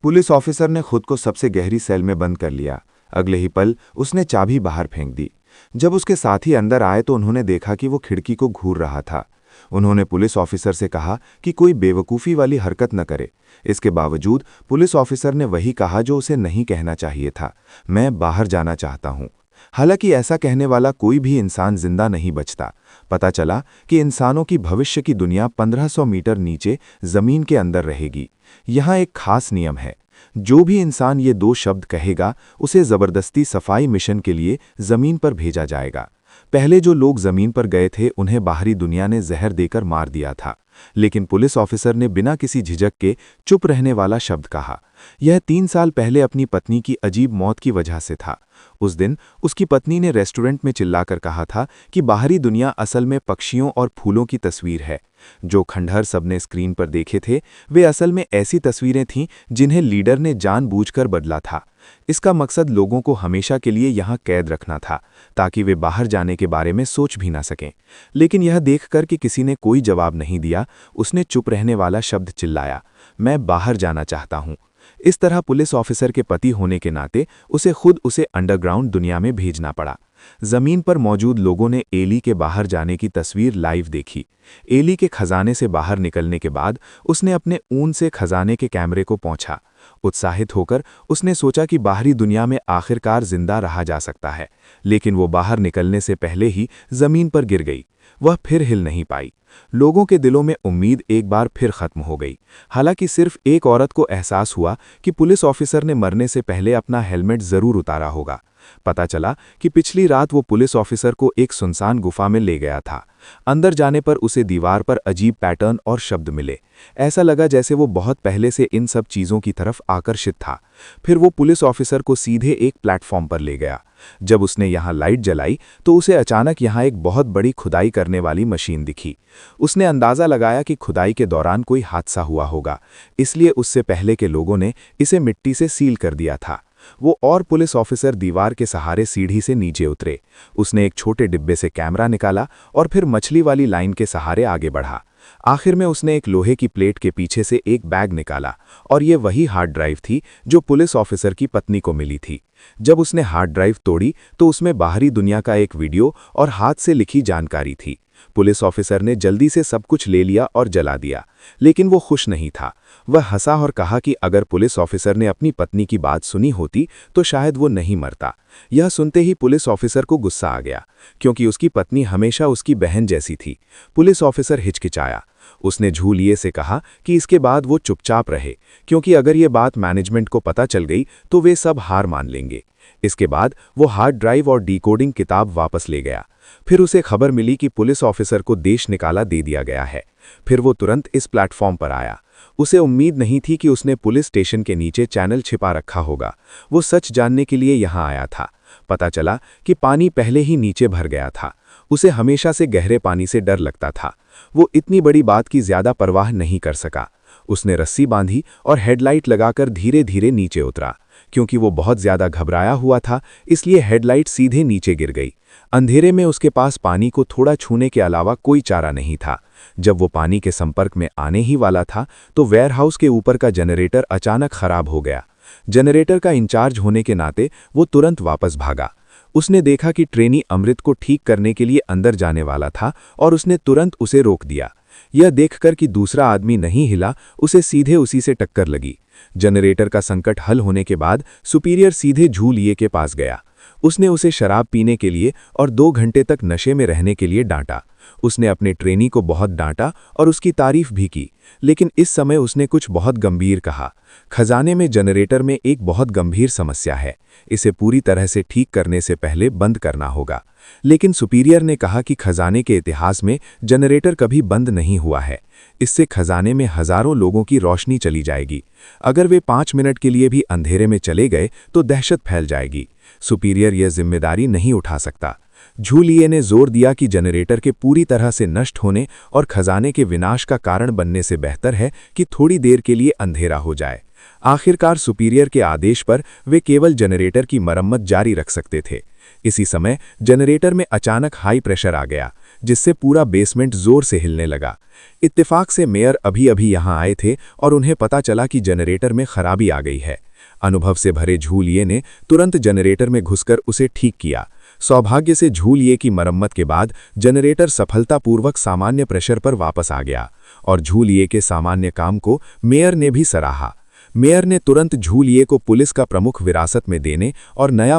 Police officer ने खुद को सबसे गहरी सेल में बंद कर लिया। अगले ही पल उसने चाबी बाहर फेंक दी। जब उसके साथी अंदर आए तो उन्होंने देखा कि वो खिड़की को घूर रहा था। उन्होंने पुलिस ऑफिसर से कहा कि कोई बेवकूफ़ी वाली हरकत न करे। इसके बावजूद पुलिस ऑफिसर ने वही कहा जो उसे नहीं कहना चाहिए था, मैं बाहर जाना चाहता हूं। हालांकि ऐसा कहने वाला कोई भी इंसान जिंदा नहीं बचता। पता चला कि इंसानों की भविष्य की दुनिया 1500 मीटर नीचे जमीन के अंदर रहेगी। यहाँ एक खास नियम है, जो भी इंसान ये दो शब्द कहेगा उसे जबरदस्ती सफाई मिशन के लिए जमीन पर भेजा जाएगा। पहले जो लोग जमीन पर गए थे उन्हें बाहरी दुनिया ने जहर देकर मार दिया था, लेकिन पुलिस ऑफिसर ने बिना किसी झिझक के चुप रहने वाला शब्द कहा। यह 3 साल पहले अपनी पत्नी की अजीब मौत की वजह से था। उस दिन उसकी पत्नी ने रेस्टोरेंट में चिल्लाकर कहा था कि बाहरी दुनिया असल में पक्षियों और फूलों की तस्वीर है। जो खंडहर सबने स्क्रीन पर देखे थे वे असल में ऐसी तस्वीरें थीं जिन्हें लीडर ने जानबूझकर बदला था। इसका मकसद लोगों को हमेशा के लिए यहाँ कैद रखना था, ताकि वे बाहर जाने के बारे में सोच भी ना सकें। लेकिन यह देखकर कि किसी ने कोई जवाब नहीं दिया, उसने चुप रहने वाला शब्द चिल्लाया, मैं बाहर जाना चाहता हूँ। इस तरह पुलिस ऑफिसर के पति होने के नाते उसे अंडरग्राउंड दुनिया में भेजना पड़ा। जमीन पर मौजूद लोगों ने एली के बाहर जाने की तस्वीर लाइव देखी। एली के खजाने से बाहर निकलने के बाद उसने अपने ऊन से खजाने के कैमरे को पहुंचा। उत्साहित होकर उसने सोचा कि बाहरी दुनिया में आखिरकार जिंदा रहा जा सकता है, लेकिन वो बाहर निकलने से पहले ही जमीन पर गिर गई। वह फिर हिल नहीं पाई। लोगों के दिलों में उम्मीद एक बार फिर खत्म हो गई। हालांकि सिर्फ एक औरत को एहसास हुआ कि पुलिस ऑफिसर ने मरने से पहले अपना हेलमेट जरूर उतारा होगा। पता चला कि पिछली रात वो पुलिस ऑफिसर को एक सुनसान गुफा में ले गया था। अंदर जाने पर उसे दीवार पर अजीब पैटर्न और शब्द मिले। ऐसा लगा जैसे वो बहुत पहले से इन सब चीज़ों की तरफ आकर्षित था। फिर वो पुलिस ऑफिसर को सीधे एक प्लेटफॉर्म पर ले गया। जब उसने यहाँ लाइट जलाई तो उसे अचानक यहाँ एक बहुत बड़ी खुदाई करने वाली मशीन दिखी। उसने अंदाज़ा लगाया कि खुदाई के दौरान कोई हादसा हुआ होगा, इसलिए उससे पहले के लोगों ने इसे मिट्टी से सील कर दिया था। वो और पुलिस ऑफिसर दीवार के सहारे सीढ़ी से नीचे उतरे। उसने एक छोटे डिब्बे से कैमरा निकाला और फिर मछली वाली लाइन के सहारे आगे बढ़ा। आखिर में उसने एक लोहे की प्लेट के पीछे से एक बैग निकाला और ये वही हार्ड ड्राइव थी जो पुलिस ऑफिसर की पत्नी को मिली थी। जब उसने हार्ड ड्राइव तोड़ी तो उसमें बाहरी दुनिया का एक वीडियो और हाथ से लिखी जानकारी थी। पुलिस ऑफिसर ने जल्दी से सब कुछ ले लिया और जला दिया, लेकिन वो खुश नहीं था। वह हंसा और कहा कि अगर पुलिस ऑफिसर ने अपनी पत्नी की बात सुनी होती तो शायद वो नहीं मरता। यह सुनते ही पुलिस ऑफिसर को गुस्सा आ गया, क्योंकि उसकी पत्नी हमेशा उसकी बहन जैसी थी। पुलिस ऑफिसर हिचकिचाया। उसने झूलिए से कहा कि इसके बाद वो चुपचाप रहे, क्योंकि अगर ये बात मैनेजमेंट को पता चल गई तो वे सब हार मान लेंगे। इसके बाद वो हार्ड ड्राइव और डिकोडिंग किताब वापस ले गया। फिर उसे खबर मिली कि पुलिस ऑफिसर को देश निकाला दे दिया गया है। फिर वो तुरंत इस प्लेटफॉर्म पर आया। उसे उम्मीद नहीं थी कि उसने पुलिस स्टेशन के नीचे चैनल छिपा रखा होगा। वो सच जानने के लिए यहाँ आया था। पता चला कि पानी पहले ही नीचे भर गया था। उसे हमेशा से गहरे पानी से डर लगता था। वो इतनी बड़ी बात की ज्यादा परवाह नहीं कर सका। उसने रस्सी बांधी और हेडलाइट लगाकर धीरे धीरे नीचे उतरा। क्योंकि वो बहुत ज्यादा घबराया हुआ था, इसलिए हेडलाइट सीधे नीचे गिर गई। अंधेरे में उसके पास पानी को थोड़ा छूने के अलावा कोई चारा नहीं था। जब वो पानी के संपर्क में आने ही वाला था तो वेयरहाउस के ऊपर का जनरेटर अचानक खराब हो गया। जनरेटर का इंचार्ज होने के नाते वो तुरंत वापस भागा। उसने देखा कि ट्रेनी अमृत को ठीक करने के लिए अंदर जाने वाला था और उसने तुरंत उसे रोक दिया। यह देखकर कि दूसरा आदमी नहीं हिला, उसे सीधे उसी से टक्कर लगी। जनरेटर का संकट हल होने के बाद सुपीरियर सीधे झूलिए के पास गया। उसने उसे शराब पीने के लिए और 2 घंटे तक नशे में रहने के लिए डांटा। उसने अपने ट्रेनी को बहुत डांटा और उसकी तारीफ भी की, लेकिन इस समय उसने कुछ बहुत गंभीर कहा। खजाने में जनरेटर में एक बहुत गंभीर समस्या है, इसे पूरी तरह से ठीक करने से पहले बंद करना होगा। लेकिन सुपीरियर ने कहा कि खजाने के इतिहास में जनरेटर कभी बंद नहीं हुआ है। इससे खजाने में हजारों लोगों की रोशनी चली जाएगी। अगर वे 5 मिनट के लिए भी अंधेरे में चले गए तो दहशत फैल जाएगी। सुपीरियर यह जिम्मेदारी नहीं उठा सकता। झूलिए ने जोर दिया कि जनरेटर के पूरी तरह से नष्ट होने और खजाने के विनाश का कारण बनने से बेहतर है कि थोड़ी देर के लिए अंधेरा हो जाए। आखिरकार सुपीरियर के आदेश पर वे केवल जनरेटर की मरम्मत जारी रख सकते थे। इसी समय जनरेटर में अचानक हाई प्रेशर आ गया, जिससे पूरा बेसमेंट जोर से हिलने लगा। इत्तेफाक से मेयर अभी-अभी यहां आए थे और उन्हें पता चला कि जनरेटर में खराबी आ गई है। अनुभव से भरे झूलिये ने तुरंत जनरेटर में घुसकर उसे ठीक किया। सौभाग्य से झूलिये की मरम्मत के बाद जनरेटर सफलतापूर्वक सामान्य प्रेशर पर वापस आ गया और झूलिये के सामान्य काम को मेयर ने भी सराहा। मेयर ने तुरंत झूलिये को पुलिस का प्रमुख विरासत में देने और नया